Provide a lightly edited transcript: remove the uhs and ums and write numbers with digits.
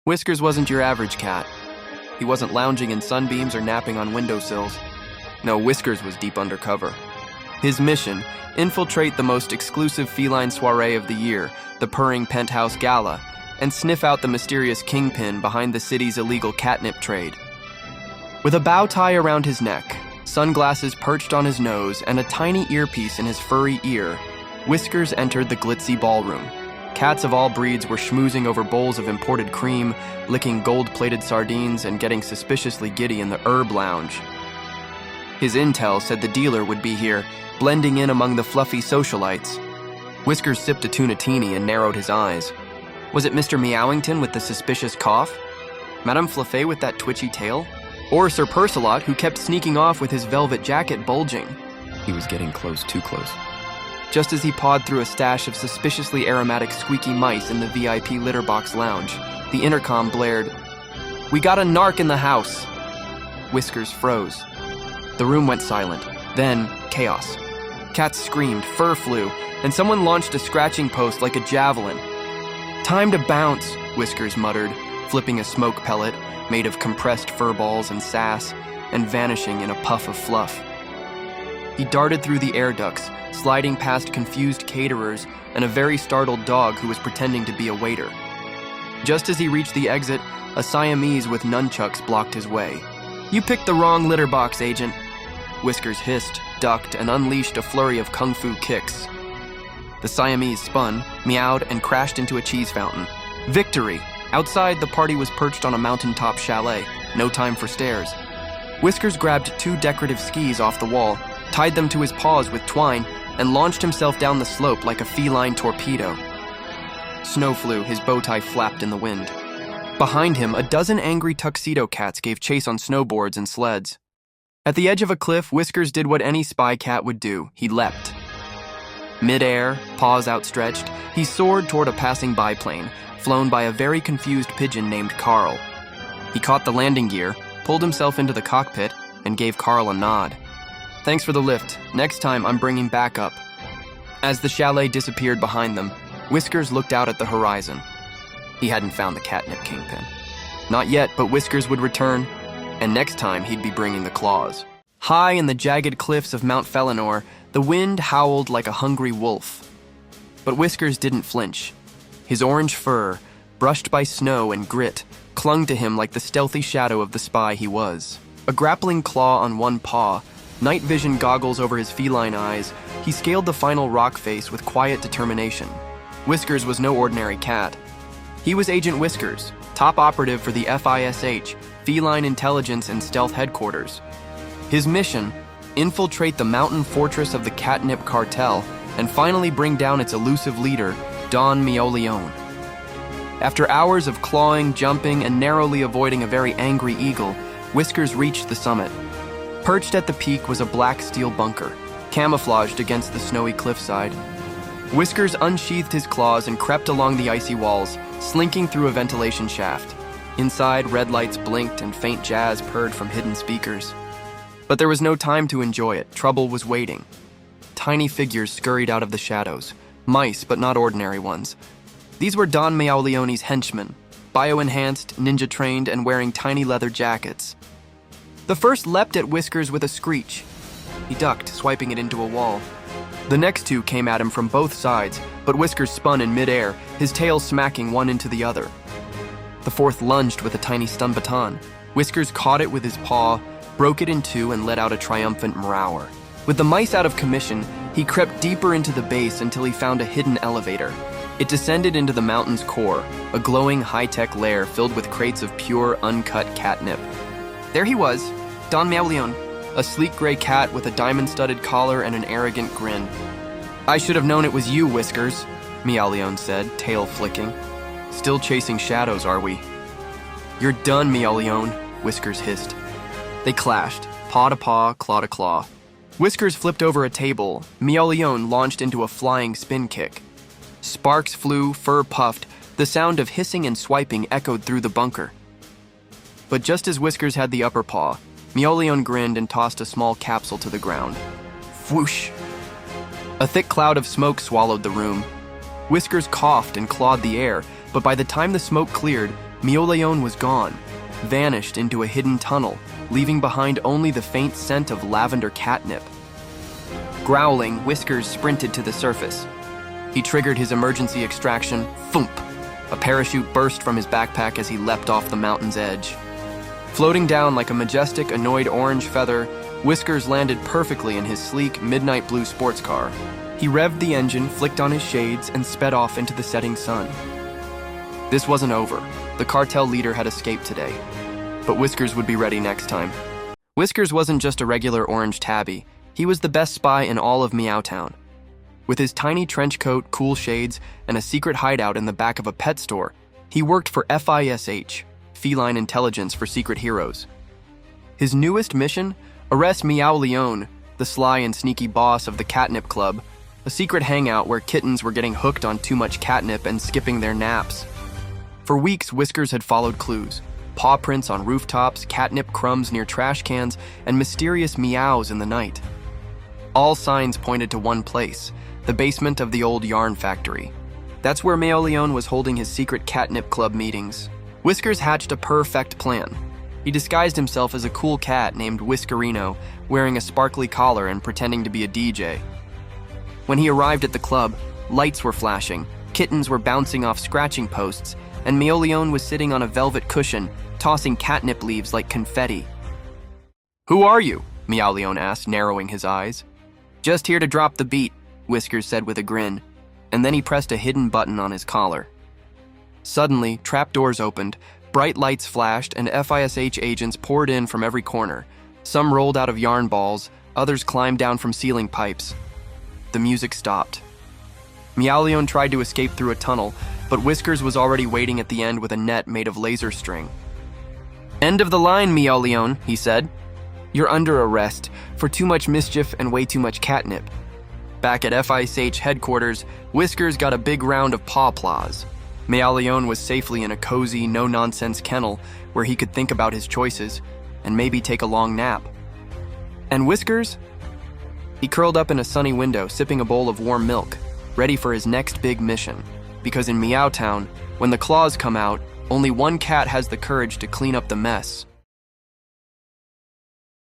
Whiskers wasn't your average cat. He wasn't lounging in sunbeams or napping on windowsills. No, Whiskers was deep undercover. His mission, infiltrate the most exclusive feline soiree of the year, the purring penthouse gala, and sniff out the mysterious kingpin behind the city's illegal catnip trade. With a bow tie around his neck, sunglasses perched on his nose, and a tiny earpiece in his furry ear, Whiskers entered the glitzy ballroom. Cats of all breeds were schmoozing over bowls of imported cream, licking gold-plated sardines, and getting suspiciously giddy in the herb lounge. His intel said the dealer would be here, blending in among the fluffy socialites. Whiskers sipped a tunatini and narrowed his eyes. Was it Mr. Meowington with the suspicious cough? Madame Fluffet with that twitchy tail? Or Sir Purcelot, who kept sneaking off with his velvet jacket bulging? He was getting close, too close. Just as he pawed through a stash of suspiciously aromatic squeaky mice in the VIP litter box lounge, the intercom blared, "We got a narc in the house." Whiskers froze. The room went silent. Then, chaos. Cats screamed, fur flew, and someone launched a scratching post like a javelin. "Time to bounce," Whiskers muttered, flipping a smoke pellet made of compressed fur balls and sass, and vanishing in a puff of fluff. He darted through the air ducts, sliding past confused caterers and a very startled dog who was pretending to be a waiter. Just as he reached the exit, a Siamese with nunchucks blocked his way. "You picked the wrong litter box, agent." Whiskers hissed, ducked, and unleashed a flurry of kung fu kicks. The Siamese spun, meowed, and crashed into a cheese fountain. Victory! Outside, the party was perched on a mountaintop chalet. No time for stairs. Whiskers grabbed 2 decorative skis off the wall, tied them to his paws with twine, and launched himself down the slope like a feline torpedo. Snow flew, his bow tie flapped in the wind. Behind him, a dozen angry tuxedo cats gave chase on snowboards and sleds. At the edge of a cliff, Whiskers did what any spy cat would do. He leapt. Mid-air, paws outstretched, he soared toward a passing biplane, flown by a very confused pigeon named Carl. He caught the landing gear, pulled himself into the cockpit, and gave Carl a nod. "Thanks for the lift. Next time, I'm bringing backup." As the chalet disappeared behind them, Whiskers looked out at the horizon. He hadn't found the catnip kingpin. Not yet, but Whiskers would return, and next time he'd be bringing the claws. High in the jagged cliffs of Mount Felinor, the wind howled like a hungry wolf. But Whiskers didn't flinch. His orange fur, brushed by snow and grit, clung to him like the stealthy shadow of the spy he was. A grappling claw on one paw, night vision goggles over his feline eyes, he scaled the final rock face with quiet determination. Whiskers was no ordinary cat. He was Agent Whiskers, top operative for the FISH, Feline Intelligence and Stealth Headquarters. His mission, infiltrate the mountain fortress of the Catnip Cartel and finally bring down its elusive leader, Don Meoleone. After hours of clawing, jumping, and narrowly avoiding a very angry eagle, Whiskers reached the summit. Perched at the peak was a black steel bunker, camouflaged against the snowy cliffside. Whiskers unsheathed his claws and crept along the icy walls, slinking through a ventilation shaft. Inside, red lights blinked and faint jazz purred from hidden speakers. But there was no time to enjoy it. Trouble was waiting. Tiny figures scurried out of the shadows. Mice, but not ordinary ones. These were Don Meoleone's henchmen, bio-enhanced, ninja-trained, and wearing tiny leather jackets. The first leapt at Whiskers with a screech. He ducked, swiping it into a wall. The next 2 came at him from both sides, but Whiskers spun in midair, his tail smacking one into the other. The 4th lunged with a tiny stun baton. Whiskers caught it with his paw, broke it in 2, and let out a triumphant meower. With the mice out of commission, he crept deeper into the base until he found a hidden elevator. It descended into the mountain's core, a glowing high-tech lair filled with crates of pure, uncut catnip. There he was, Don Meoleone, a sleek gray cat with a diamond-studded collar and an arrogant grin. "I should have known it was you, Whiskers," Meoleone said, tail flicking. "Still chasing shadows, are we?" "You're done, Meoleone," Whiskers hissed. They clashed, paw to paw, claw to claw. Whiskers flipped over a table. Meoleone launched into a flying spin kick. Sparks flew, fur puffed. The sound of hissing and swiping echoed through the bunker. But just as Whiskers had the upper paw, Meoleone grinned and tossed a small capsule to the ground. Whoosh! A thick cloud of smoke swallowed the room. Whiskers coughed and clawed the air, but by the time the smoke cleared, Meow was gone, vanished into a hidden tunnel, leaving behind only the faint scent of lavender catnip. Growling, Whiskers sprinted to the surface. He triggered his emergency extraction, thump! A parachute burst from his backpack as he leapt off the mountain's edge. Floating down like a majestic, annoyed orange feather, Whiskers landed perfectly in his sleek, midnight blue sports car. He revved the engine, flicked on his shades, and sped off into the setting sun. This wasn't over. The cartel leader had escaped today, but Whiskers would be ready next time. Whiskers wasn't just a regular orange tabby. He was the best spy in all of Meowtown. With his tiny trench coat, cool shades, and a secret hideout in the back of a pet store, he worked for FISH, Feline Intelligence for Secret Heroes. His newest mission? Arrest Meow, the sly and sneaky boss of the Catnip Club, a secret hangout where kittens were getting hooked on too much catnip and skipping their naps. For weeks, Whiskers had followed clues: paw prints on rooftops, catnip crumbs near trash cans, and mysterious meows in the night. All signs pointed to one place: the basement of the old yarn factory. That's where Meow was holding his secret Catnip Club meetings. Whiskers hatched a purr-fect plan. He disguised himself as a cool cat named Whiskerino, wearing a sparkly collar and pretending to be a DJ. When he arrived at the club, lights were flashing, kittens were bouncing off scratching posts, and Meow was sitting on a velvet cushion, tossing catnip leaves like confetti. "Who are you?" Meow asked, narrowing his eyes. "Just here to drop the beat," Whiskers said with a grin, and then he pressed a hidden button on his collar. Suddenly, trapdoors opened, bright lights flashed, and FISH agents poured in from every corner. Some rolled out of yarn balls, others climbed down from ceiling pipes. The music stopped. Meow tried to escape through a tunnel, but Whiskers was already waiting at the end with a net made of laser string. "End of the line, Meow," he said. "You're under arrest for too much mischief and way too much catnip." Back at FISH headquarters, Whiskers got a big round of paw applause. Meow was safely in a cozy, no-nonsense kennel where he could think about his choices and maybe take a long nap. And Whiskers? He curled up in a sunny window, sipping a bowl of warm milk, ready for his next big mission. Because in Meowtown, when the claws come out, only one cat has the courage to clean up the mess.